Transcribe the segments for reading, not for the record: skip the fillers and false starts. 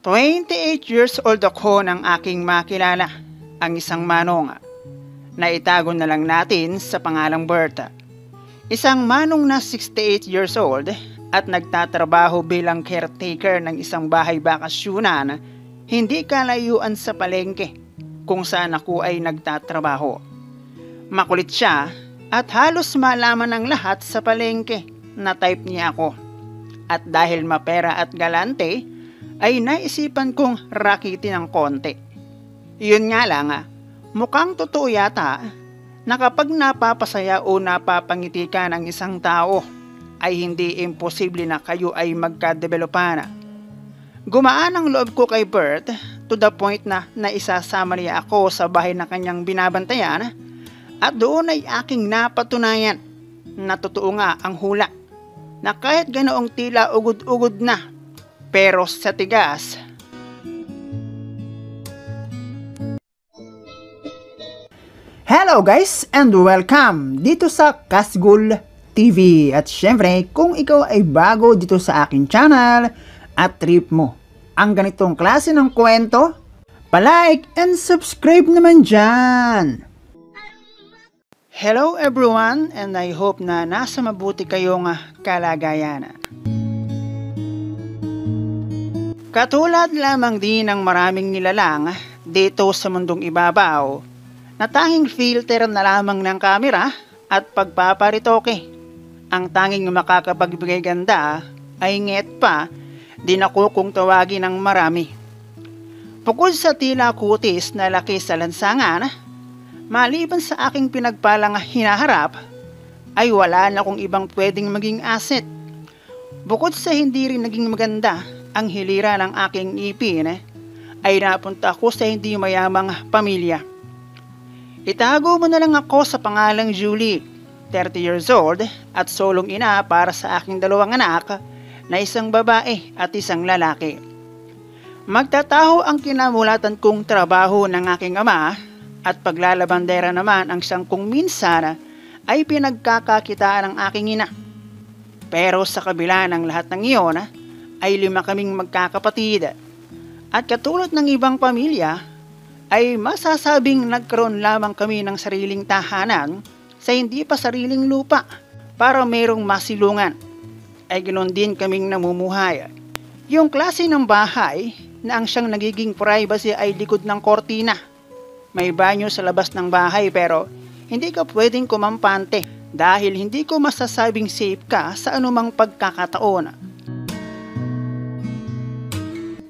28 years old ako nang aking makilala ang isang manong na itago na lang natin sa pangalang Berta. Isang manong na 68 years old at nagtatrabaho bilang caretaker ng isang bahay bakasyunan hindi kalayuan sa palengke kung saan ako ay nagtatrabaho. Makulit siya at halos malaman ng lahat sa palengke na type niya ako. At dahil mapera at galante, ay naisipan kong rakitin ng konti. Yun nga lang, mukhang totoo yata na kapag napapasaya o napapangiti ka ng isang tao, ay hindi imposible na kayo ay magkadevelopan. Gumaan ang loob ko kay Bert to the point na naisasama niya ako sa bahay na kanyang binabantayan at doon ay aking napatunayan na totoo nga ang hula na kahit ganoong tila ugod-ugod na pero sa tigas. Hello guys and welcome dito sa Kasgul TV. At syempre kung ikaw ay bago dito sa aking channel at trip mo ang ganitong klase ng kwento, palike and subscribe naman dyan. Hello everyone and I hope na nasa mabuti kayong kalagayan. Katulad lamang din ng maraming nilalang dito sa mundong ibabaw na tanging filter na lamang ng kamera at pagpaparitoke. Ang tanging makakapagbigay ganda ay nget pa din ako kung tawagin ng marami. Bukod sa tila kutis na laki sa lansangan, maliban sa aking pinagpalang hinaharap, ay wala na akong ibang pwedeng maging asset. Bukod sa hindi rin naging maganda ang hilira ng aking ipin, ay napunta ako sa hindi mayamang pamilya. Itago mo na lang ako sa pangalang Julie, 30 years old at solong ina para sa aking dalawang anak na isang babae at isang lalaki. Magtataho ang kinamulatan kong trabaho ng aking ama at paglalabandera naman ang siyang kung minsan ay pinagkakakitaan ng aking ina. Pero sa kabila ng lahat ng iyon, ay 5 kaming magkakapatid. At katulad ng ibang pamilya, ay masasabing nagkaroon lamang kami ng sariling tahanan sa hindi pa sariling lupa para mayroong masilungan. Ay ganoon din kaming namumuhay. Yung klase ng bahay na ang siyang nagiging privacy ay likod ng kortina. May banyo sa labas ng bahay pero hindi ka pwedeng kumampante dahil hindi ko masasabing safe ka sa anumang pagkakataon.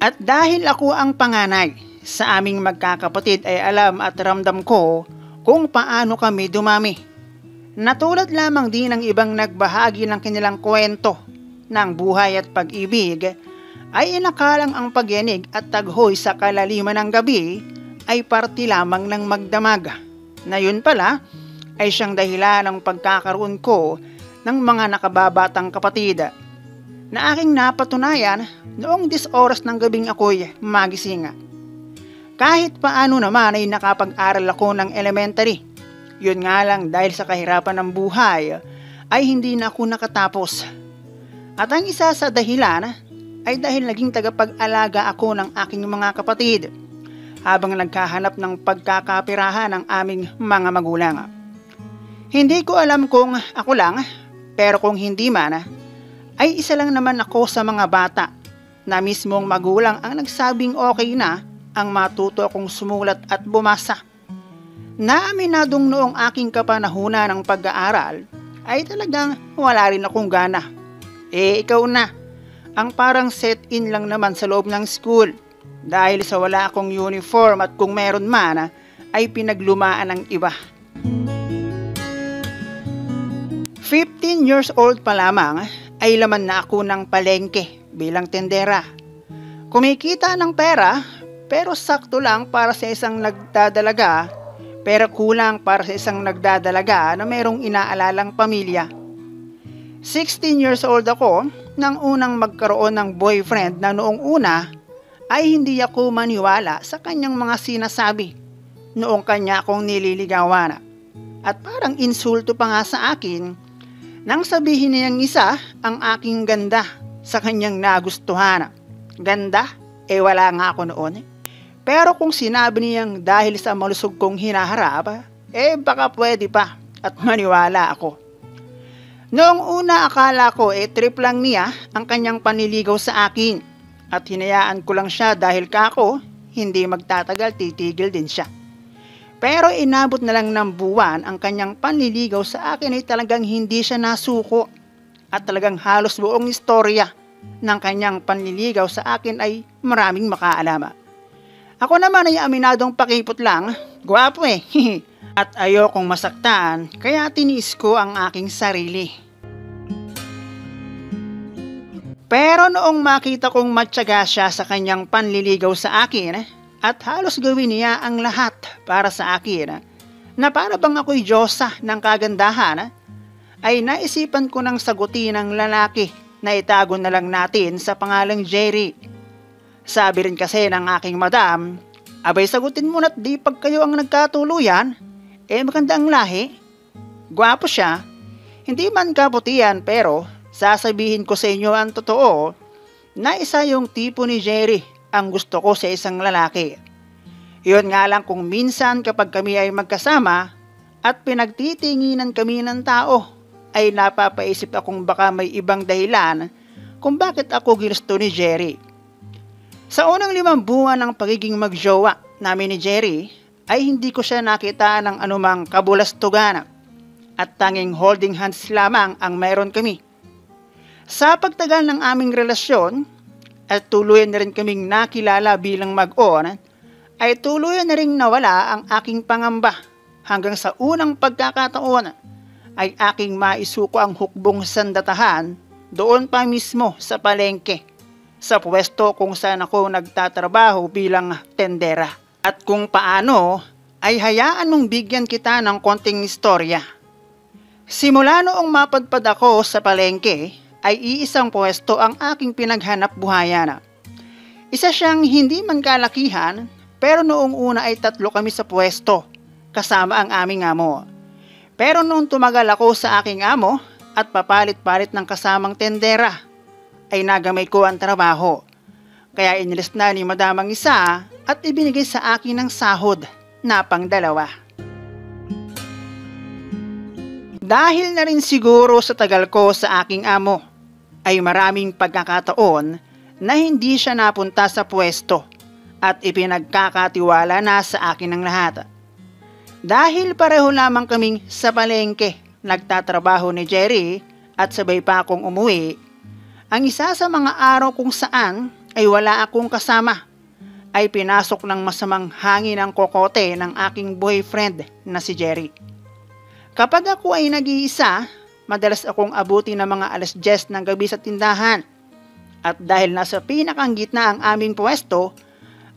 At dahil ako ang panganay sa aming magkakapatid ay alam at ramdam ko kung paano kami dumami. Natulad lamang din ng ibang nagbahagi ng kanilang kwento ng buhay at pag-ibig, ay inakalang ang pagyanig at taghoy sa kalaliman ng gabi ay parte lamang ng magdamag. Na yun pala ay siyang dahilan ng pagkakaroon ko ng mga nakababatang kapatid na aking napatunayan noong 10 oras ng gabing ako'y magising. Kahit paano naman ay nakapag-aral ako ng elementary. Yun nga lang dahil sa kahirapan ng buhay ay hindi na ako nakatapos. At ang isa sa dahilan ay dahil naging tagapag-alaga ako ng aking mga kapatid habang naghahanap ng pagkakapirahan ng aming mga magulang. Hindi ko alam kung ako lang, pero kung hindi man, ay isa lang naman ako sa mga bata na mismong magulang ang nagsabing okay na ang matuto akong sumulat at bumasa. Naaminadong noong aking kapanahunan ng pag-aaral ay talagang wala rin akong gana. Ikaw na, ang parang set-in lang naman sa loob ng school dahil sa wala akong uniform at kung meron man ay pinaglumaan ng iba. 15 years old pa lamang ay laman na ako ng palengke bilang tendera. Kumikita ng pera pero sakto lang para sa isang nagdadalaga, pero kulang para sa isang nagdadalaga na mayroong inaalalang pamilya. 16 years old ako nang unang magkaroon ng boyfriend na noong una ay hindi ako maniwala sa kanyang mga sinasabi noong kanya akong nililigawan. At parang insulto pa nga sa akin nang sabihin niyang isa ang aking ganda sa kanyang nagustuhan. Ganda? Wala nga ako noon. Pero kung sinabi niyang dahil sa malusog kong hinaharap, baka pwede pa at maniwala ako. Noong una akala ko trip lang niya ang kanyang panliligaw sa akin at hinayaan ko lang siya dahil kako hindi magtatagal titigil din siya. Pero inabot na lang ng buwan ang kanyang panliligaw sa akin ay talagang hindi siya nasuko at talagang halos buong istorya ng kanyang panliligaw sa akin ay maraming makaalama. Ako naman ay aminadong pakipot lang, gwapo at ayokong masaktan kaya tiniis ko ang aking sarili. Pero noong makita kong matyaga siya sa kanyang panliligaw sa akin at halos gawin niya ang lahat para sa akin na para bang ako'y diyosa ng kagandahan, ay naisipan ko ng sagutin ang lalaki na itago na lang natin sa pangalang Jerry. Sabi rin kasi ng aking madam, abay sagutin mo na't di pag kayo ang nagkatuluyan, maganda ang lahi. Gwapo siya, hindi man kaputihan pero sasabihin ko sa inyo ang totoo na isa yung tipo ni Jerry ang gusto ko sa isang lalaki. Yun nga lang kung minsan kapag kami ay magkasama at pinagtitinginan kami ng tao, ay napapaisip akong baka may ibang dahilan kung bakit ako ginusto ni Jerry. Sa unang 5 buwan ng pagiging magjowa namin ni Jerry, ay hindi ko siya nakita ng anumang kabulastugan at tanging holding hands lamang ang mayroon kami. Sa pagtagal ng aming relasyon at tuluyan na rin kaming nakilala bilang mag-on, ay tuluyan na rin nawala ang aking pangamba hanggang sa unang pagkakataon ay aking maisuko ang hukbong sandatahan doon pa mismo sa palengke, sa pwesto kung saan ako nagtatrabaho bilang tendera. At kung paano ay hayaan mong bigyan kita ng konting istorya. Simula noong mapadpad ako sa palengke ay iisang pwesto ang aking pinaghanap buhayan. Isa siyang hindi man kalakihan pero noong una ay 3 kami sa pwesto kasama ang aming amo. Pero noong tumagal ako sa aking amo at papalit-palit ng kasamang tendera, ay nagamay ko ang trabaho. Kaya inilis na ni madam ang isa at ibinigay sa akin ng sahod na pang-2. Dahil na rin siguro sa tagal ko sa aking amo, ay maraming pagkakataon na hindi siya napunta sa pwesto at ipinagkakatiwala na sa akin ang lahat. Dahil pareho lamang kaming sa palengke nagtatrabaho ni Jerry at sabay pa akong umuwi, ang isa sa mga araw kung saan ay wala akong kasama ay pinasok ng masamang hangin ang kokote ng aking boyfriend na si Jerry. Kapag ako ay nag-iisa, madalas akong abuti ng mga 10:00 ng gabi sa tindahan. At dahil nasa pinakang gitna ang aming pwesto,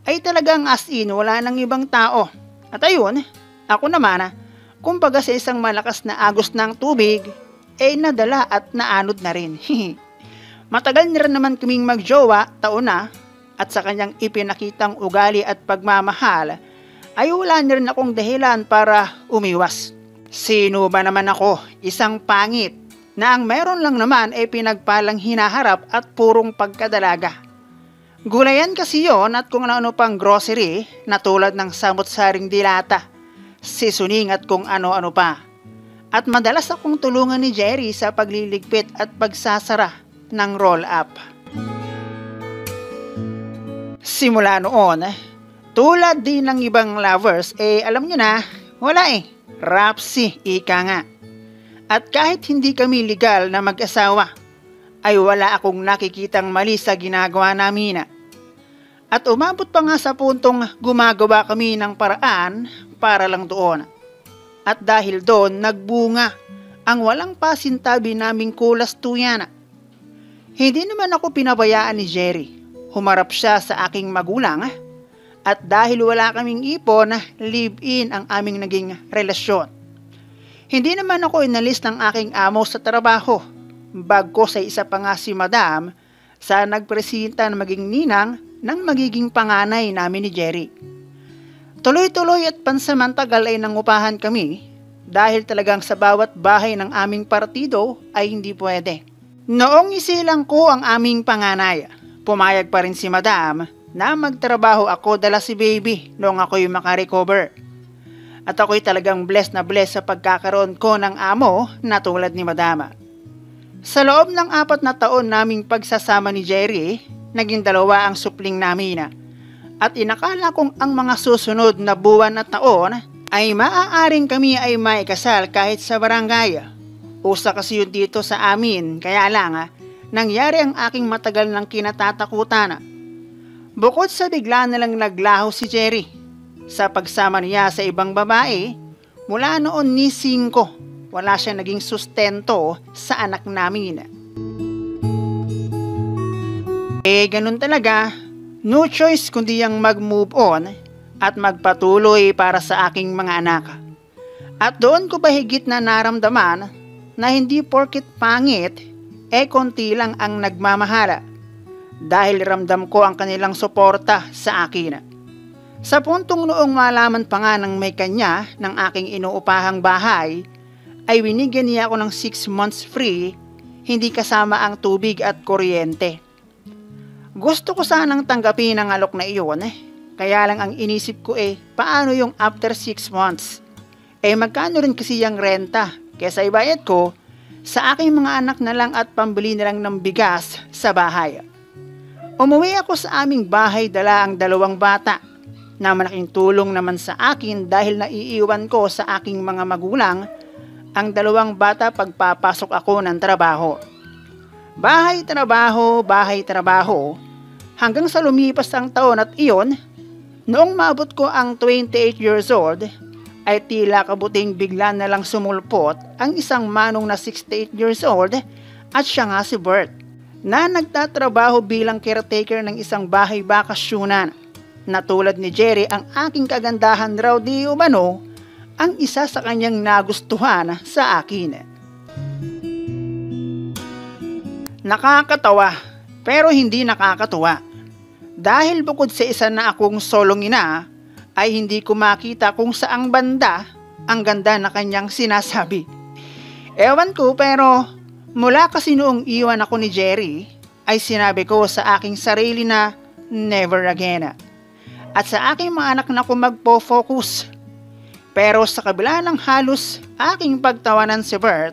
ay talagang as in wala nang ibang tao. At ayun, ako naman, kumbaga sa isang malakas na agos ng tubig, nadala at naanod na rin. Matagal na rin naman kaming magjowa, taon na, at sa kanyang ipinakitang ugali at pagmamahal, ay wala na rin akong dahilan para umiwas. Sino ba naman ako, isang pangit, na ang meron lang naman ay pinagpalang hinaharap at purong pagkadalaga. Gulayan kasi yon at kung ano pang grocery na tulad ng samot-saring dilata, seasoning at kung ano-ano pa. At madalas akong tulungan ni Jerry sa pagliligpit at pagsasara ng roll-up. Simula noon, tulad din ng ibang lovers, alam nyo na, wala rapsi, ika nga. At kahit hindi kami legal na mag-asawa, ay wala akong nakikitang mali sa ginagawa namin. At umabot pa nga sa puntong gumagawa kami ng paraan para lang doon. At dahil doon, nagbunga ang walang pasintabi naming kulastuyan. Hindi naman ako pinabayaan ni Jerry. Humarap siya sa aking magulang at dahil wala kaming ipon, live-in ang aming naging relasyon. Hindi naman ako inalis ng aking amo sa trabaho. Bago sa isa pa nga si madam sa nagpresenta na maging ninang ng magiging panganay namin ni Jerry. Tuloy-tuloy at pansamantagal ay nangupahan kami dahil talagang sa bawat bahay ng aming partido ay hindi pwede. Noong isilang ko ang aming panganay, pumayag pa rin si madam na magtrabaho ako dala si baby noong ako'y makarecover. At ako'y talagang blessed sa pagkakaroon ko ng amo na tulad ni Madama. Sa loob ng 4 na taon naming pagsasama ni Jerry, naging 2 ang supling namin. At inakala kong ang mga susunod na buwan at taon ay maaaring kami ay maikasal kahit sa barangay. Usa kasi yun dito sa amin, kaya lang nangyari ang aking matagal ng kinatatakutan. Bukod sa bigla na lang naglaho si Jerry sa pagsama niya sa ibang babae, mula noon ni 5, wala siya naging sustento sa anak namin. Ganun talaga, no choice kundi ang mag-move on at magpatuloy para sa aking mga anak. At doon ko ba higit na naramdaman na hindi porket pangit, konti lang ang nagmamahala. Dahil ramdam ko ang kanilang suporta sa akin. Sa puntong noong malaman pa nga ng may kanya ng aking inuupahang bahay, ay binigyan niya ako ng 6 months free, hindi kasama ang tubig at kuryente. Gusto ko sanang tanggapin ang alok na iyon, kaya lang ang inisip ko paano yung after 6 months? Magkano rin kasi yung renta, kesa ibayad ko sa aking mga anak na lang at pambili na lang ng bigas sa bahay. Umuwi ako sa aming bahay dala ang 2 bata, na malaking tulong naman sa akin dahil naiiwan ko sa aking mga magulang ang 2 bata pagpapasok ako ng trabaho. Bahay, trabaho, hanggang sa lumipas ang taon at iyon, noong maabot ko ang 28 years old, ay tila kabuting bigla na lang sumulpot ang isang manong na 68 years old at siya nga si Bert, na nagtatrabaho bilang caretaker ng isang bahay bakasyunan. Na tulad ni Jerry ang aking kagandahan raw di umano ang isa sa kanyang nagustuhan sa akin. Nakakatawa pero hindi nakakatuwa. Dahil bukod sa isa na akong solong ina, ay hindi ko makita kung saang banda ang ganda na kanyang sinasabi. Ewan ko pero mula kasi noong iwan ako ni Jerry, ay sinabi ko sa aking sarili na never again. At sa aking mga anak na ko magpo-focus. Pero sa kabila ng halos aking pagtawanan si Bert,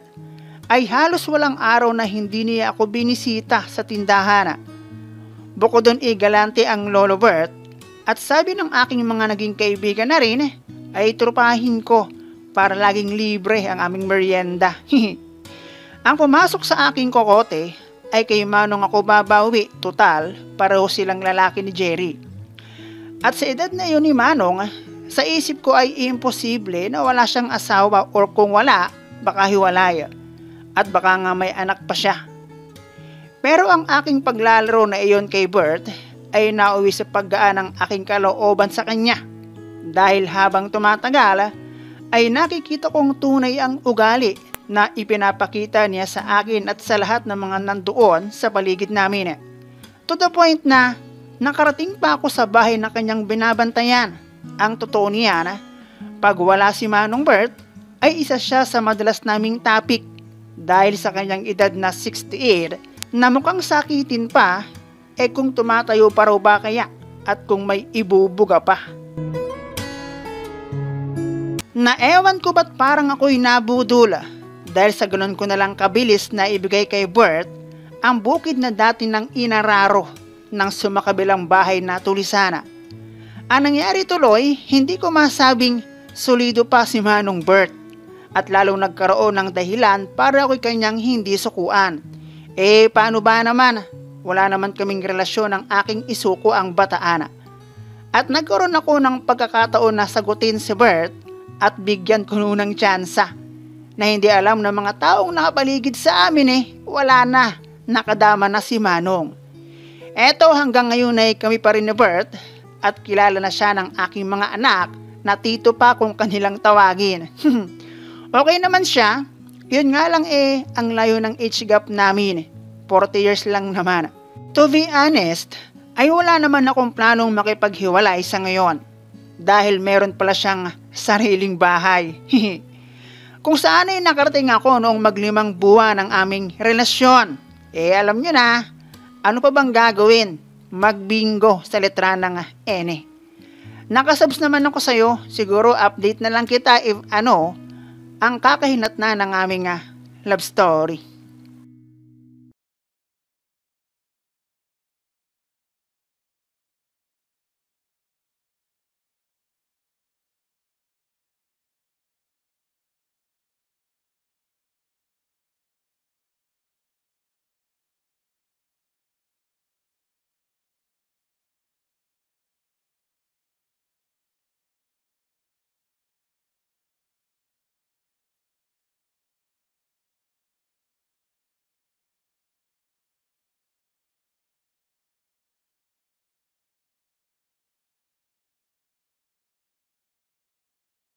ay halos walang araw na hindi niya ako binisita sa tindahan. Bukod doon galante ang Lolo Bert, at sabi ng aking mga naging kaibigan na rin, ay trupahin ko para laging libre ang aming merienda. Ang pumasok sa aking kokote ay kay Manong ako babawi, total, pareho silang lalaki ni Jerry. At sa edad na yun ni Manong, sa isip ko ay imposible na wala siyang asawa or kung wala, baka hiwalay. At baka nga may anak pa siya. Pero ang aking paglalaro na iyon kay Bert ay nauwi sa paggaan ng aking kalooban sa kanya. Dahil habang tumatagal, ay nakikita kong tunay ang ugali na ipinapakita niya sa akin at sa lahat ng mga nandoon sa paligid namin. To the point na nakarating pa ako sa bahay na kanyang binabantayan. Ang totoo niya pag wala si Manong Bert, ay isa siya sa madalas naming topic dahil sa kanyang edad na 68 na mukhang sakitin pa, kung tumatayo pa raw ba kaya at kung may ibubuga pa. Na ewan ko ba't parang ako'y nabudula dahil sa ganun ko na lang kabilis na ibigay kay Bert ang bukid na dati ng inararo ng sumakabilang bahay na tulisana. Ang nangyari tuloy, hindi ko masabing solido pa si Manong Bert at lalong nagkaroon ng dahilan para ako'y kanyang hindi sukuan. Paano ba naman? Wala naman kaming relasyon ng aking isuko ang bataan. At nagkaroon ako ng pagkakataon na sagutin si Bert at bigyan ko ng tsansa na hindi alam ng mga taong nakapaligid sa amin wala na, nakadama na si Manong. Eto hanggang ngayon ay kami pa rin ni Bert at kilala na siya ng aking mga anak na tito pa kung kanilang tawagin. Okay naman siya, yun nga lang ang layo ng age gap namin, 40 years lang naman. To be honest, ay wala naman akong planong makipaghiwalay sa ngayon dahil meron pala siyang sariling bahay. Kung saan ay nakarating ako noong mag5 buwan ng aming relasyon. Alam nyo na, ano pa bang gagawin? magbingo sa letra ng N. Nakasubs naman ako sa'yo, siguro update na lang kita if ang kakahinat na ng aming love story.